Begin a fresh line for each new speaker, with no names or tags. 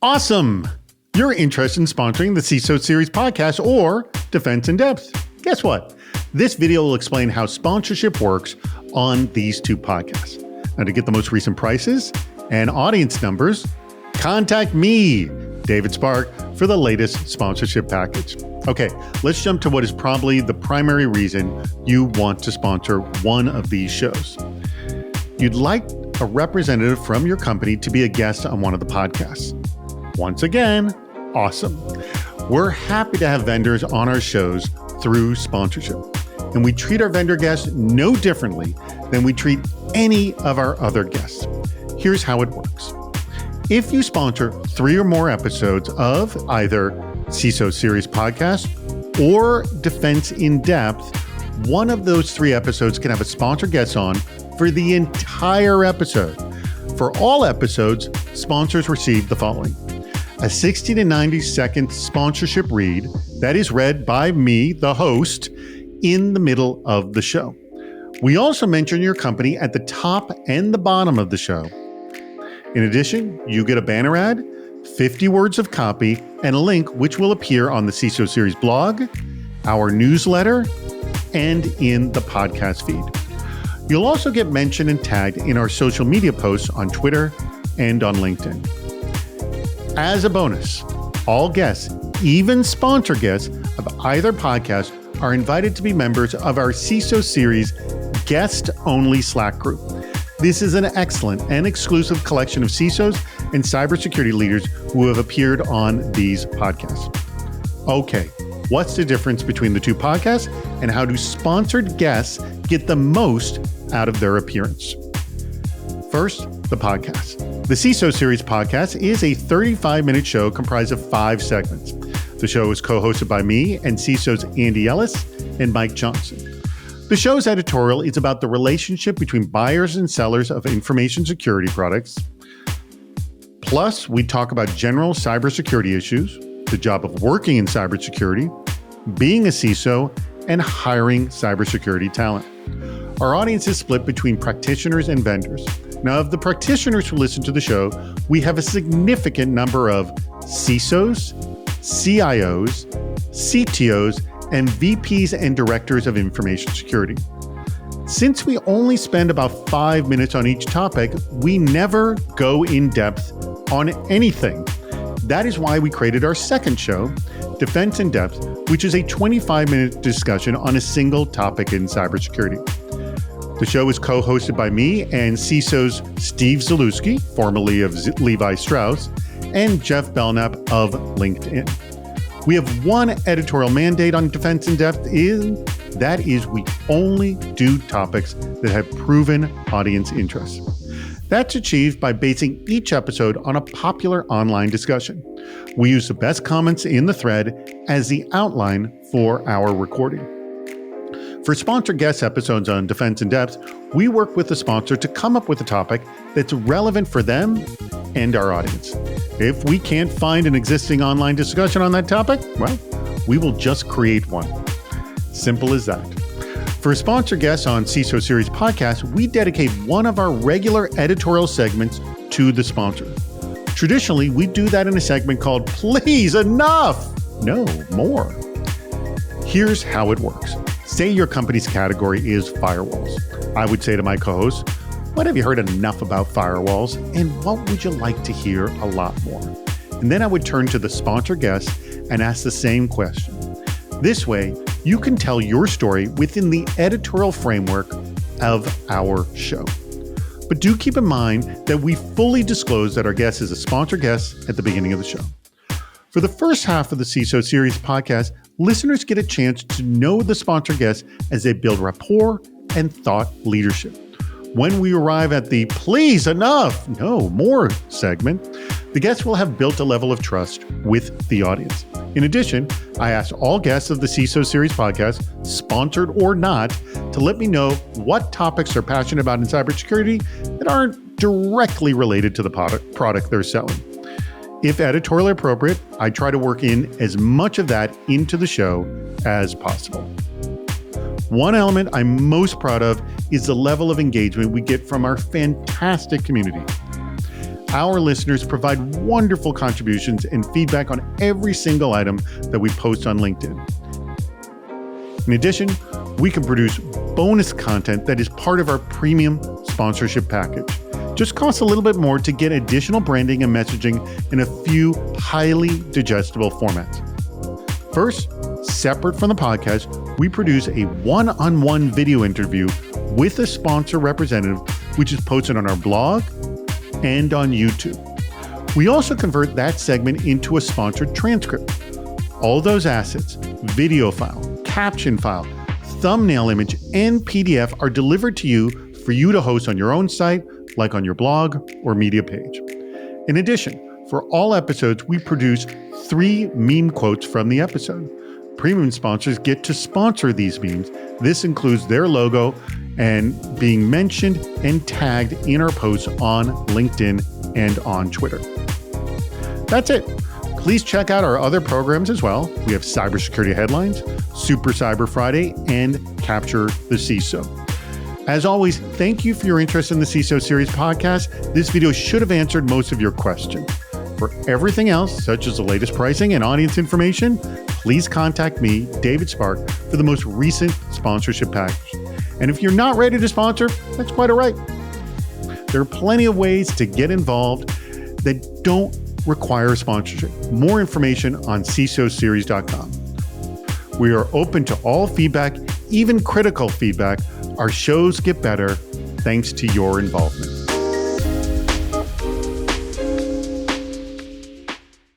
Awesome! You're interested in sponsoring the CISO Series podcast or Defense in Depth. Guess what? This video will explain how sponsorship works on these two podcasts. Now, to get the most recent prices and audience numbers, contact me, David Spark, for the latest sponsorship package. Okay, let's jump to what is probably the primary reason you want to sponsor one of these shows. You'd like a representative from your company to be a guest on one of the podcasts. Once again, awesome. We're happy to have vendors on our shows through sponsorship, and we treat our vendor guests no differently than we treat any of our other guests. Here's how it works. If you sponsor 3 or more episodes of either CISO Series Podcast or Defense in Depth, one of those 3 episodes can have a sponsored guest on for the entire episode. For all episodes, sponsors receive the following: a 60 to 90 second sponsorship read that is read by me, the host, in the middle of the show. We also mention your company at the top and the bottom of the show. In addition, you get a banner ad, 50 words of copy, and a link which will appear on the CISO Series blog, our newsletter, and in the podcast feed. You'll also get mentioned and tagged in our social media posts on Twitter and on LinkedIn. As a bonus, all guests, even sponsor guests of either podcast, are invited to be members of our CISO Series guest-only Slack group. This is an excellent and exclusive collection of CISOs and cybersecurity leaders who have appeared on these podcasts. Okay, what's the difference between the two podcasts, and how do sponsored guests get the most out of their appearance? First, the podcast. The CISO Series podcast is a 35-minute show comprised of 5 segments. The show is co-hosted by me and CISOs Andy Ellis and Mike Johnson. The show's editorial is about the relationship between buyers and sellers of information security products. Plus, we talk about general cybersecurity issues, the job of working in cybersecurity, being a CISO, and hiring cybersecurity talent. Our audience is split between practitioners and vendors. Now, of the practitioners who listen to the show, we have a significant number of CISOs, CIOs, CTOs, and VPs and directors of information security. Since we only spend about 5 minutes on each topic, we never go in depth on anything. That is why we created our second show, Defense in Depth, which is a 25-minute discussion on a single topic in cybersecurity. The show is co-hosted by me and CISOs Steve Zalewski, formerly of Levi Strauss, and Jeff Belknap of LinkedIn. We have one editorial mandate on Defense in Depth, that is we only do topics that have proven audience interest. That's achieved by basing each episode on a popular online discussion. We use the best comments in the thread as the outline for our recording. For sponsored guest episodes on Defense in Depth, we work with the sponsor to come up with a topic that's relevant for them and our audience. If we can't find an existing online discussion on that topic, well, we will just create one. Simple as that. For sponsored guests on CISO Series Podcast, we dedicate one of our regular editorial segments to the sponsor. Traditionally, we do that in a segment called Please Enough! No, more. Here's how it works. Say your company's category is firewalls. I would say to my co-host, what have you heard enough about firewalls, and what would you like to hear a lot more? And then I would turn to the sponsor guest and ask the same question. This way, you can tell your story within the editorial framework of our show. But do keep in mind that we fully disclose that our guest is a sponsored guest at the beginning of the show. For the first half of the CISO Series podcast, listeners get a chance to know the sponsored guest as they build rapport and thought leadership. When we arrive at the Please Enough, no more segment, the guests will have built a level of trust with the audience. In addition, I asked all guests of the CISO Series podcast, sponsored or not, to let me know what topics they're passionate about in cybersecurity that aren't directly related to the product they're selling. If editorially appropriate, I try to work in as much of that into the show as possible. One element I'm most proud of is the level of engagement we get from our fantastic community. Our listeners provide wonderful contributions and feedback on every single item that we post on LinkedIn. In addition, we can produce bonus content that is part of our premium sponsorship package. Just costs a little bit more to get additional branding and messaging in a few highly digestible formats. First, separate from the podcast, we produce a one-on-one video interview with a sponsor representative, which is posted on our blog and on YouTube. We also convert that segment into a sponsored transcript. All those assets, video file, caption file, thumbnail image, and PDF are delivered to you for you to host on your own site, like on your blog or media page. In addition, for all episodes, we produce 3 meme quotes from the episode. Premium sponsors get to sponsor these memes. This includes their logo and being mentioned and tagged in our posts on LinkedIn and on Twitter. That's it. Please check out our other programs as well. We have Cybersecurity Headlines, Super Cyber Friday, and Capture the CISO. As always, thank you for your interest in the CISO Series podcast. This video should have answered most of your questions. For everything else, such as the latest pricing and audience information, please contact me, David Spark, for the most recent sponsorship package. And if you're not ready to sponsor, that's quite all right. There are plenty of ways to get involved that don't require sponsorship. More information on CISOseries.com. We are open to all feedback, even critical feedback. Our shows get better thanks to your involvement.